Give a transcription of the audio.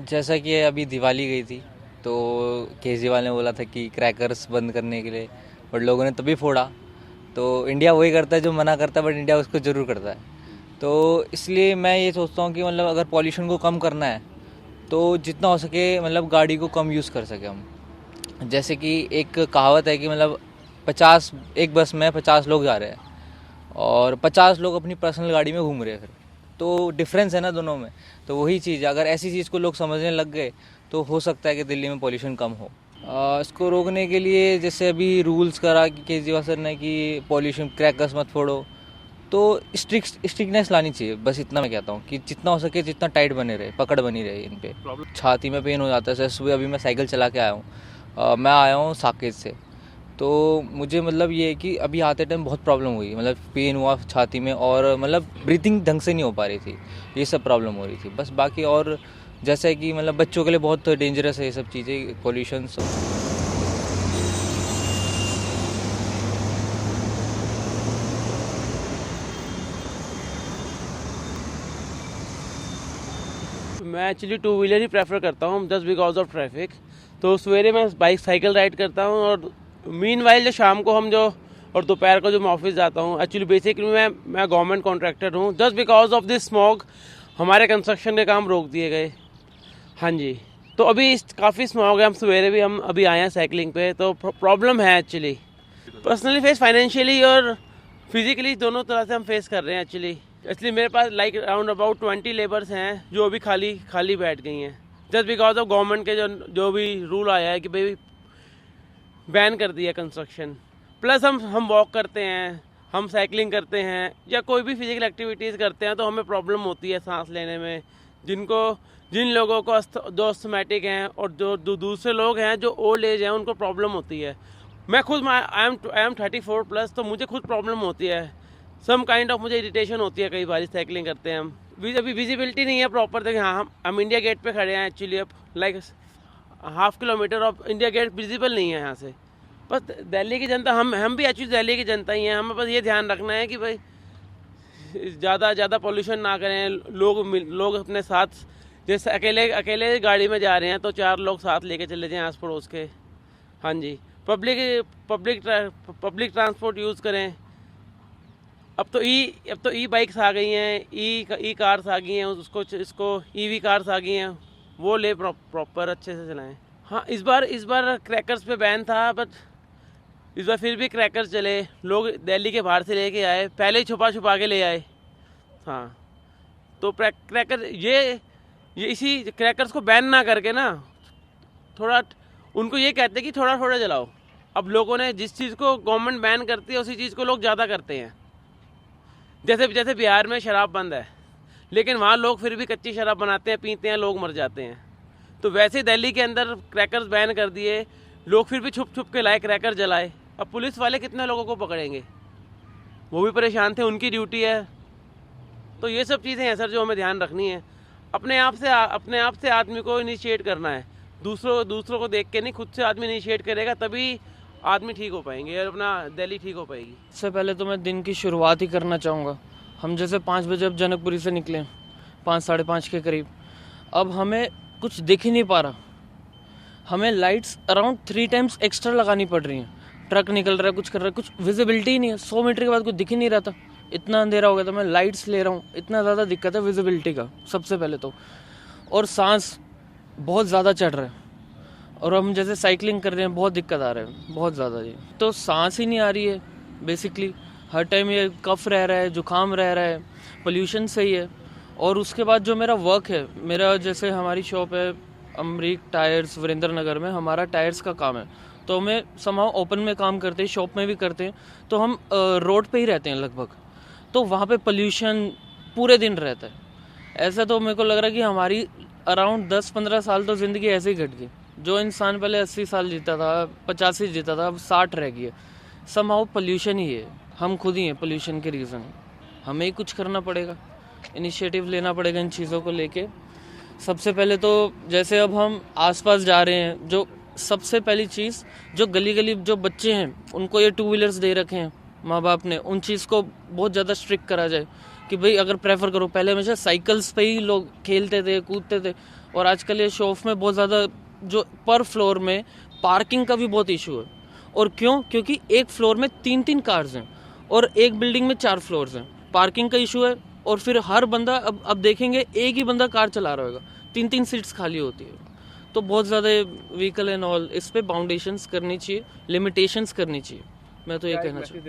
जैसा कि अभी दिवाली गई थी तो केजरीवाल ने बोला था कि क्रैकर्स बंद करने के लिए, बट लोगों ने तभी फोड़ा। तो इंडिया वही करता है जो मना करता है, बट इंडिया उसको ज़रूर करता है। तो इसलिए मैं ये सोचता हूँ कि मतलब अगर पॉल्यूशन को कम करना है तो जितना हो सके मतलब गाड़ी को कम यूज़ कर सके हम। जैसे कि एक कहावत है कि मतलब 50 एक बस में 50 लोग जा रहे हैं और 50 लोग अपनी पर्सनल गाड़ी में घूम रहे हैं। फिर तो डिफरेंस है ना दोनों में। तो वही चीज़ है, अगर ऐसी चीज़ को लोग समझने लग गए तो हो सकता है कि दिल्ली में पॉल्यूशन कम हो। इसको रोकने के लिए जैसे अभी रूल्स करा कि केजरीवाल सर ने कि पॉल्यूशन क्रैकर्स मत फोड़ो, तो स्ट्रिक्टनेस लानी चाहिए। बस इतना मैं कहता हूँ कि जितना हो सके जितना टाइट बने रहे, पकड़ बनी रहे इन पे। छाती में पेन हो जाता है सर। सुबह अभी मैं साइकिल चला के आया हूँ, मैं आया हूँ साकेत से। तो मुझे मतलब ये है कि अभी आते टाइम बहुत प्रॉब्लम हुई, मतलब पेन हुआ छाती में और मतलब ब्रीथिंग ढंग से नहीं हो पा रही थी। ये सब प्रॉब्लम हो रही थी बस। बाकी और जैसा है कि मतलब बच्चों के लिए बहुत डेंजरस है ये सब चीज़ें, पॉल्यूशन। मैं एक्चुअली टू व्हीलर ही प्रेफर करता हूँ जस्ट बिकॉज ऑफ ट्रैफिक। तो सवेरे मैं बाइक साइकिल राइड करता हूँ और मीन वाइल जो शाम को हम जो और दोपहर को जो मैं ऑफिस जाता हूँ, एक्चुअली बेसिकली मैं गवर्नमेंट कॉन्ट्रैक्टर हूँ। Just because of this smog हमारे कंस्ट्रक्शन के काम रोक दिए गए। हाँ जी, तो अभी काफ़ी स्मॉग है। हम सवेरे भी हम अभी आए हैं साइकिलिंग पे, तो प्रॉब्लम है एक्चुअली। पर्सनली फेस फाइनेंशियली और फिजिकली दोनों तरह से हम फेस कर रहे हैं एक्चुअली। इसलिए मेरे पास लाइक अराउंड अबाउट 20 लेबर्स हैं जो अभी खाली खाली बैठ गई हैं जस्ट बिकॉज ऑफ गवर्नमेंट के जो भी रूल आया है कि भाई बैन कर दिया कंस्ट्रक्शन। प्लस हम वॉक करते हैं, हम साइकिलिंग करते हैं या कोई भी फिजिकल एक्टिविटीज़ करते हैं तो हमें प्रॉब्लम होती है सांस लेने में। जिन लोगों को जो अस्थमैटिक हैं और जो दूसरे लोग हैं जो ओल्ड एज हैं उनको प्रॉब्लम होती है। मैं खुद आई एम 34 प्लस, तो मुझे खुद प्रॉब्लम होती है। सम काइंड ऑफ मुझे इरिटेशन होती है कई बार साइकिलिंग करते हैं हम। अभी विजिबिलिटी नहीं है प्रॉपर। देखिए हाँ, हम इंडिया गेट पे खड़े हैं एक्चुअली। अब like half kilometre of India Gate visible नहीं है यहाँ से। बस दिल्ली की जनता, हम भी एक्चुअली दिल्ली की जनता ही हैं। हमें बस ये ध्यान रखना है कि भाई ज़्यादा पॉल्यूशन ना करें। लोग अपने साथ, जैसे अकेले अकेले गाड़ी में जा रहे हैं तो 4 लोग साथ लेके चले जाएं आस पड़ोस के। हाँ जी, पब्लिक ट्रांसपोर्ट यूज़ करें। अब तो ई बाइक्स आ गई हैं, ई कार्स आ गई हैं, इसको ईवी कार्स आ गई हैं, वो ले प्रॉपर अच्छे से चलाएं। हाँ, इस बार क्रैकर्स पे बैन था, बट इस बार फिर भी क्रैकर्स चले। लोग दिल्ली के बाहर से लेके आए, पहले ही छुपा छुपा के ले आए। हाँ, तो क्रैकर ये इसी क्रैकर्स को बैन ना करके ना थोड़ा उनको ये कहते हैं कि थोड़ा थोड़ा जलाओ। अब लोगों ने जिस चीज़ को गवर्नमेंट बैन करती है उसी चीज़ को लोग ज़्यादा करते हैं। जैसे बिहार में शराब बंद है, लेकिन वहाँ लोग फिर भी कच्ची शराब बनाते हैं, पीते हैं, लोग मर जाते हैं। तो वैसे दिल्ली के अंदर क्रैकर्स बैन कर दिए, लोग फिर भी छुप छुप के लाए क्रैकर जलाए। अब पुलिस वाले कितने लोगों को पकड़ेंगे? वो भी परेशान थे, उनकी ड्यूटी है। तो ये सब चीज़ें हैं सर जो हमें ध्यान रखनी है। अपने आप से आदमी को इनिशिएट करना है। दूसरों को देख के नहीं, खुद से आदमी इनिशिएट करेगा तभी आदमी ठीक हो पाएंगे और अपना दिल्ली ठीक हो पाएगी। सबसे पहले तो मैं दिन की शुरुआत ही करना चाहूँगा। हम जैसे 5 बजे अब जनकपुरी से निकले, 5 साढ़े 5 के करीब, अब हमें कुछ दिख ही नहीं पा रहा। हमें लाइट्स अराउंड 3 टाइम्स एक्स्ट्रा लगानी पड़ रही हैं। ट्रक निकल रहा है, कुछ कर रहा है, कुछ विजिबिलिटी ही नहीं है। 100 मीटर के बाद कुछ दिख ही नहीं रहा था, इतना अंधेरा हो गया था। मैं लाइट्स ले रहा हूँ, इतना ज़्यादा दिक्कत है विजिबिलिटी का सबसे पहले तो। और सांस बहुत ज़्यादा चढ़ रहा है, और हम जैसे साइकिलिंग कर रहे हैं बहुत दिक्कत आ रहा है, बहुत ज़्यादा जी। तो सांस ही नहीं आ रही है बेसिकली। हर टाइम ये कफ रह रहा है, जुकाम रह रहा है, पोल्यूशन सही है। और उसके बाद जो मेरा वर्क है, मेरा जैसे हमारी शॉप है अमरीक टायर्स वीरेंद्र नगर में, हमारा टायर्स का काम है। तो हमें समाव ओपन में काम करते हैं, शॉप में भी करते हैं, तो हम रोड पे ही रहते हैं लगभग। तो वहाँ पे पोल्यूशन पूरे दिन रहता है। ऐसा तो मेरे को लग रहा है कि हमारी अराउंड 10-15 साल तो ज़िंदगी ऐसे ही घट गई। जो इंसान पहले 80 साल जीता था, 85 जीता था, अब 60 रह गई है। समहाउ पोल्यूशन ही है, हम खुद ही हैं पोल्यूशन के रीज़न। हमें ही कुछ करना पड़ेगा, इनिशिएटिव लेना पड़ेगा इन चीज़ों को लेके। सबसे पहले तो जैसे अब हम आसपास जा रहे हैं, जो सबसे पहली चीज़, जो गली गली जो बच्चे हैं उनको ये 2 व्हीलर्स दे रखे हैं माँ बाप ने, उन चीज़ को बहुत ज़्यादा स्ट्रिक्ट करा जाए कि भाई अगर प्रेफर करो, पहले हमेशा साइकिल्स पे ही लोग खेलते थे, कूदते थे, और आजकल ये शो ऑफ में बहुत ज़्यादा जो पर फ्लोर में पार्किंग का भी बहुत इशू है। और क्यों? क्योंकि एक फ्लोर में 3-3 कार्स हैं और एक बिल्डिंग में 4 फ्लोर्स हैं, पार्किंग का इशू है। और फिर हर बंदा अब देखेंगे एक ही बंदा कार चला रहा होगा, 3-3 सीट्स खाली होती है, तो बहुत ज़्यादा व्हीकल एंड ऑल, इस पे बाउंडेशंस करनी चाहिए, लिमिटेशंस करनी चाहिए, मैं तो ये कहना चाहूँगा।